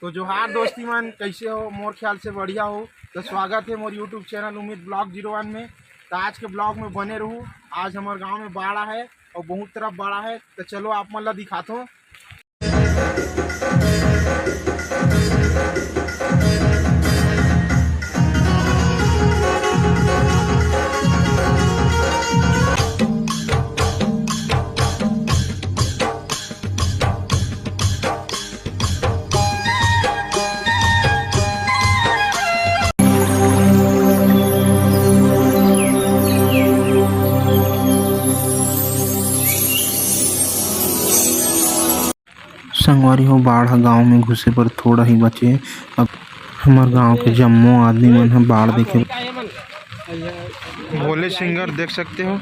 तो जोहार दोस्ती मन, कैसे हो? मोर ख्याल से बढ़िया हो। तो स्वागत है मोर यूट्यूब चैनल उम्मीद ब्लॉग 01 में। तो आज के ब्लॉग में बने रहूँ। आज हमारे गांव में बाढ़ है और बहुत तरफ बाढ़ है, तो चलो आप मन ला दिखाता हूँ। संगवारी हो, बाढ़ गांव में घुसे पर थोड़ा ही बचे। अब हमार गांव के जम्मो आदमी मन ह बाढ़ देखे भोले सिंगर देख सकते हो।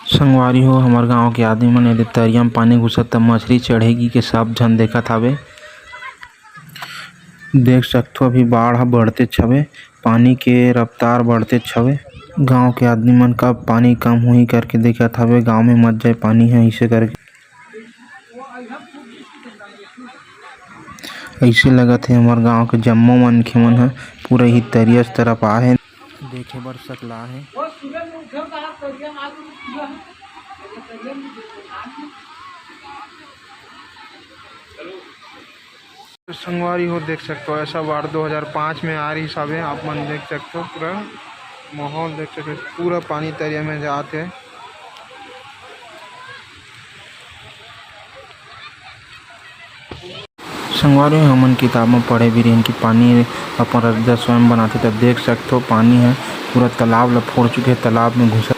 संगवारी हो, हमार गांव के आदमी मन यदि तरिया में पानी घुसत त मछली चढ़ेगी के सब झन देखत हवे। देख सकथो अभी बाढ़ ह बढ़ते छवे, पानी के रफ्तार बढ़ते छवे। गांव के आदमी मन कब पानी कम होही करके देखत हवे, गांव में मत जाए पानी है इसे करके। ऐसे लगत है हमार गांव के जम्मो मनखे मन ह पूरा ही तरिया तरफ आए देखे बर सकला है। संगवारी हो, देख सकते हो ऐसा बाढ़ 2005 में आ रही हिसाब है। आप मन देख सकते हो पूरा माहौल देख सकते हो, पूरा पानी तरिया में जाते हैं। संगवारी हो, हमन किताब में पढ़े भी रही कि पानी अपन रद्दा स्वयं बनाते, तब देख सकते हो पानी है पूरा तालाब ला फोड़ चुके, तालाब में घुसा।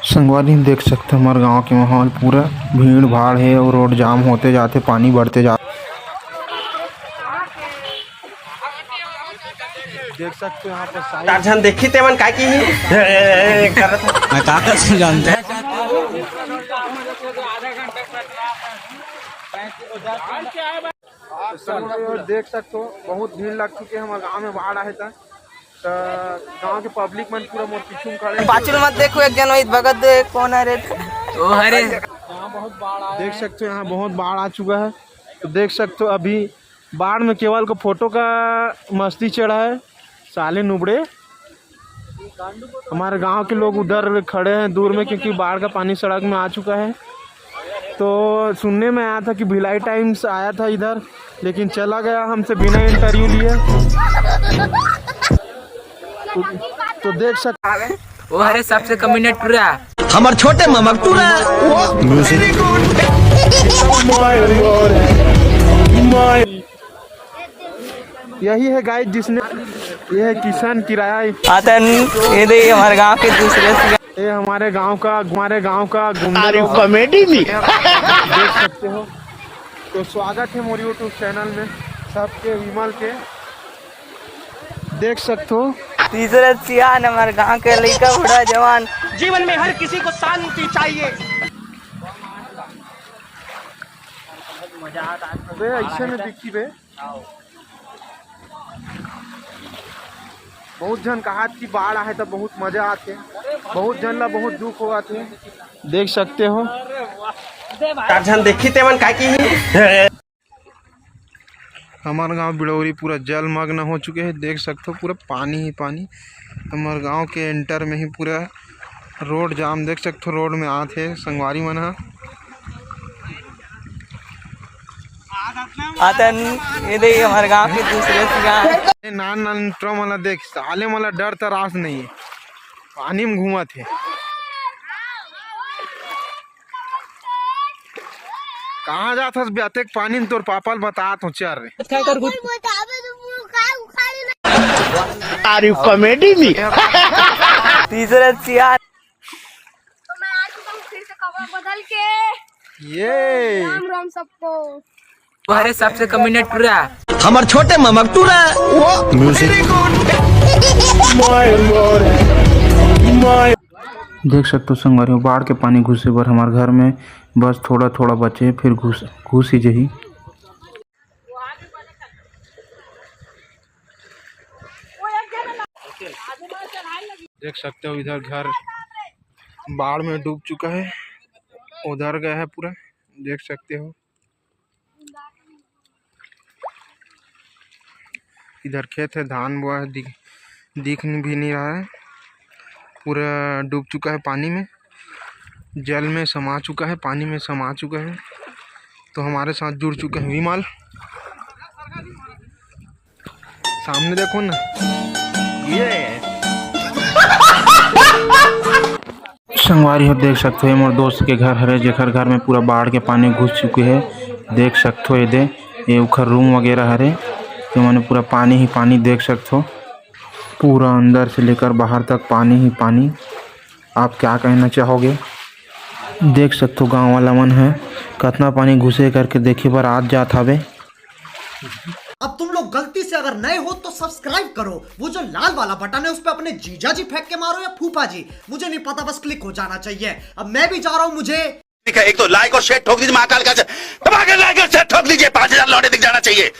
संगवारी देख सकते हो हमारे गांव के माहौल पूरा भीड़ भाड़ है और रोड जाम होते जाते, पानी बढ़ते जाते। देख सकते हो यहाँ पर टार्जन देखी तेमन का की करत मैं का कर जानते हैं। देख सकते हो बहुत भीड़ लग चुके हैं। हमारे गांव में बाढ़ आए था, तो गांव के पब्लिक मन पूरा मोर पीछे खड़े। पाचुल मत देखो, एक जन वही भगत दे कौन है रे ओ हरे। यहाँ बहुत बाढ़ आया, देख सकते हो यहाँ बहुत बाढ़ आ चुका है। तो देख सकते हो अभी बाढ़ में केवल को फोटो का मस्ती चढ़ा है साले नुबड़े। हमारे गांव के लोग उधर खड़े हैं दूर में, क्योंकि बाढ़ का पानी सड़क में आ चुका है। तो सुनने में आया था कि भिलाई टाइम्स आया था इधर, लेकिन चला गया हमसे बिना इंटरव्यू लिए। तो देख सकते ओ हरे सबसे कम मिनट पूरा हमर छोटे ममक टूरा यही है गाइस, जिसने ये है किसान किराया। आतन ये दे हमारे गांव के दूसरे से ये हमारे गांव का कॉमेडी में देख सकते हो। तो स्वागत है मोर यूट्यूब चैनल में सबके, विमल के। देख सकते हो तीसरे सियान हमारे गांव के लड़का बूढ़ा जवान। जीवन में हर किसी को शांति चाहिए। बे ऐसे में दिखी बे, बहुत जन कहा कि बाढ़ आए तो बहुत मजा आते, बहुत जन ला बहुत दुख हुआ थे। देख सकते हो टार्जन देखी तेमन का की हमारे गांव बिड़ौरी पूरा जलमग्न हो चुके हैं। देख सकते हो पूरा पानी ही पानी। हमारे गांव के एंटर में ही पूरा रोड जाम, देख सकते हो रोड में आते संगवारी मन है। आतन ये दे हमारे गांव के दूसरे सियान। नान नान ट्रम वाला देख, साले वाला डर तरास नहीं है, पानी में घूमा थे। कहाँ जाता ब्याते पानी में, तोर पापा बता तो चल रे कॉमेडी में तीसरे सियान। तो मैं आ चुका हूँ फिर से कपड़ा बदल के। ये राम सबको। ओ हरे सबसे कम मिनट पूरा हमर छोटे ममक टूरा देख सकते हो संगवारी हो, बाढ़ के पानी घुसे पर हमारे घर में बस थोड़ा थोड़ा बचे, फिर घुस ही जही। देख सकते हो इधर घर बाढ़ में डूब चुका है, उधर गया है पूरा, देख सकते हो। इधर खेत है, धान बोआ है, दिख भी नहीं रहा है, पूरा डूब चुका है पानी में, जल में समा चुका है, पानी में समा चुका है। तो हमारे साथ जुड़ चुके हैं विमल, सामने देखो ना, संगवारी हो देख सकते हो मोर दोस्त के घर हरे, जेकर घर में पूरा बाढ़ के पानी घुस चुके है। देख सकते हो ये उखर रूम वगैरह हरे, तो मैंने पूरा पानी ही पानी देख सकते हो, पूरा अंदर से लेकर बाहर तक पानी ही पानी। आप क्या कहना चाहोगे? देख सकते हो गांव वाला मन है कितना पानी घुसे करके देखे बार आज जात हवे। अब तुम लोग गलती से अगर नए हो तो सब्सक्राइब करो, वो जो लाल वाला बटन है उस पे अपने जीजा जी फेंक के मारो या फूफा जी, मुझे नहीं पता, बस क्लिक हो जाना चाहिए। अब मैं भी जा रहा हूँ, मुझे एक तो लाइक और शेयर ठोक दीजिए, महाकाल का दबा के लाइक और शेयर ठोक दीजिए, 5000 लौटे दिख जाना चाहिए।